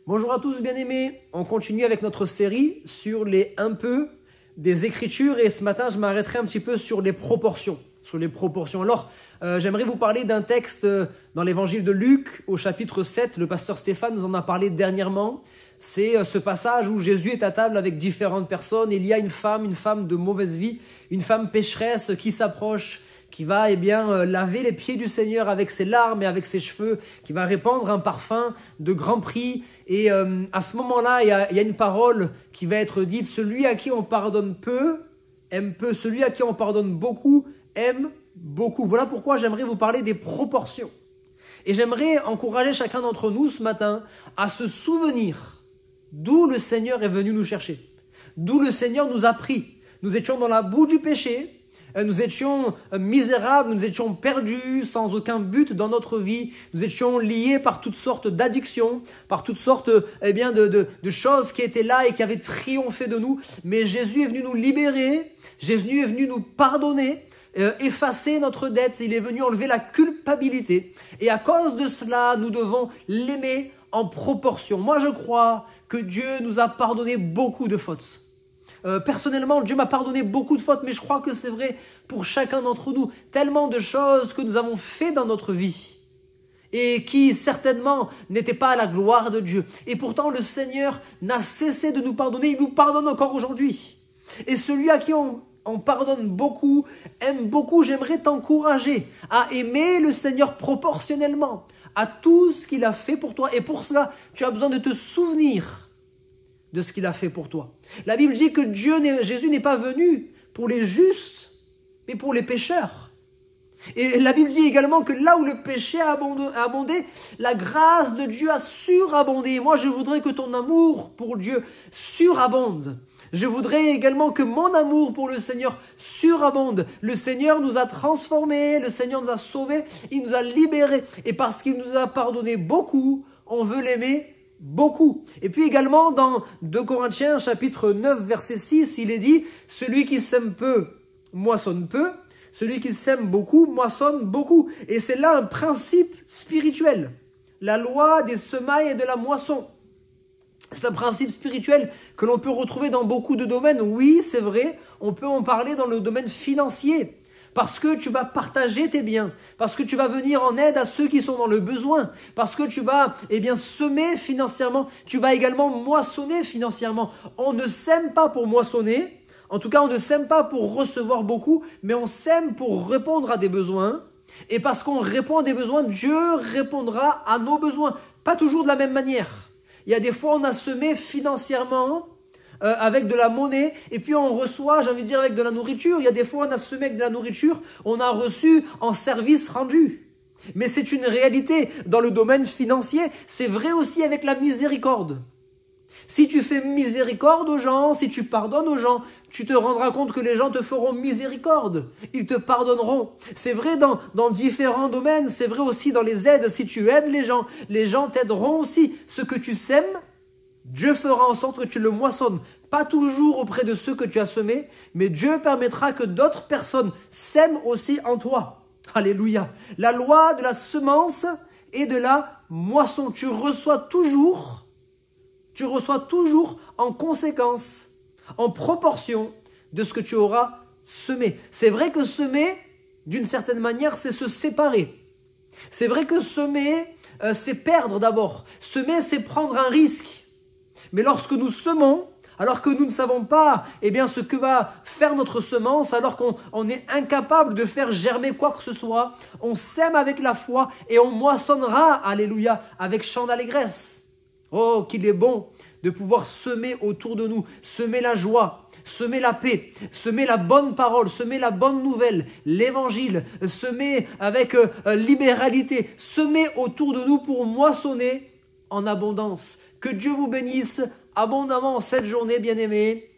Bonjour à tous bien-aimés, on continue avec notre série sur les un peu des Écritures et ce matin je m'arrêterai un petit peu sur les proportions. Alors, j'aimerais vous parler d'un texte dans l'évangile de Luc au chapitre 7, le pasteur Stéphane nous en a parlé dernièrement. C'est ce passage où Jésus est à table avec différentes personnes et il y a une femme de mauvaise vie, une femme pécheresse qui s'approche, qui va laver les pieds du Seigneur avec ses larmes et avec ses cheveux, qui va répandre un parfum de grand prix. Et à ce moment-là, il y a une parole qui va être dite, celui à qui on pardonne peu, aime peu, celui à qui on pardonne beaucoup, aime beaucoup. Voilà pourquoi j'aimerais vous parler des proportions. Et j'aimerais encourager chacun d'entre nous ce matin à se souvenir d'où le Seigneur est venu nous chercher, d'où le Seigneur nous a pris. Nous étions dans la boue du péché, nous étions misérables, nous étions perdus, sans aucun but dans notre vie. Nous étions liés par toutes sortes d'addictions, par toutes sortes de choses qui étaient là et qui avaient triomphé de nous. Mais Jésus est venu nous libérer, Jésus est venu nous pardonner, effacer notre dette. Il est venu enlever la culpabilité. Et à cause de cela, nous devons l'aimer en proportion. Moi, je crois que Dieu nous a pardonné beaucoup de fautes. Personnellement, Dieu m'a pardonné beaucoup de fautes, mais je crois que c'est vrai pour chacun d'entre nous. Tellement de choses que nous avons fait dans notre vie et qui certainement n'étaient pas à la gloire de Dieu. Et pourtant, le Seigneur n'a cessé de nous pardonner. Il nous pardonne encore aujourd'hui. Et celui à qui on pardonne beaucoup, aime beaucoup. J'aimerais t'encourager à aimer le Seigneur proportionnellement à tout ce qu'il a fait pour toi. Et pour cela, tu as besoin de te souvenir de ce qu'il a fait pour toi. La Bible dit que Jésus n'est pas venu pour les justes, mais pour les pécheurs. Et la Bible dit également que là où le péché a abondé, la grâce de Dieu a surabondé. Et moi, je voudrais que ton amour pour Dieu surabonde. Je voudrais également que mon amour pour le Seigneur surabonde. Le Seigneur nous a transformés, le Seigneur nous a sauvés, il nous a libérés. Et parce qu'il nous a pardonné beaucoup, on veut l'aimer beaucoup. Et puis également dans 2 Corinthiens chapitre 9 verset 6, il est dit « Celui qui sème peu, moissonne peu. Celui qui sème beaucoup, moissonne beaucoup. » Et c'est là un principe spirituel. La loi des semailles et de la moisson. C'est un principe spirituel que l'on peut retrouver dans beaucoup de domaines. Oui, c'est vrai, on peut en parler dans le domaine financier. Parce que tu vas partager tes biens, parce que tu vas venir en aide à ceux qui sont dans le besoin, parce que tu vas semer financièrement, tu vas également moissonner financièrement. On ne sème pas pour moissonner, en tout cas on ne sème pas pour recevoir beaucoup, mais on sème pour répondre à des besoins. Et parce qu'on répond à des besoins, Dieu répondra à nos besoins, pas toujours de la même manière. Il y a des fois on a semé financièrement, avec de la monnaie, et puis on reçoit, j'ai envie de dire, avec de la nourriture. Il y a des fois, on a semé avec de la nourriture, on a reçu en service rendu. Mais c'est une réalité dans le domaine financier. C'est vrai aussi avec la miséricorde. Si tu fais miséricorde aux gens, si tu pardonnes aux gens, tu te rendras compte que les gens te feront miséricorde. Ils te pardonneront. C'est vrai dans différents domaines. C'est vrai aussi dans les aides. Si tu aides les gens t'aideront aussi. Ce que tu sèmes, Dieu fera en sorte que tu le moissonnes, pas toujours auprès de ceux que tu as semés, mais Dieu permettra que d'autres personnes sèment aussi en toi. Alléluia. La loi de la semence et de la moisson. Tu reçois toujours en conséquence, en proportion de ce que tu auras semé. C'est vrai que semer, d'une certaine manière, c'est se séparer. C'est vrai que semer, c'est perdre d'abord. Semer, c'est prendre un risque. Mais lorsque nous semons, alors que nous ne savons pas ce que va faire notre semence, alors qu'on est incapable de faire germer quoi que ce soit, on sème avec la foi et on moissonnera, alléluia, avec chant d'allégresse. Oh, qu'il est bon de pouvoir semer autour de nous, semer la joie, semer la paix, semer la bonne parole, semer la bonne nouvelle, l'évangile, semer avec libéralité, semer autour de nous pour moissonner en abondance. Que Dieu vous bénisse abondamment cette journée, bien-aimés.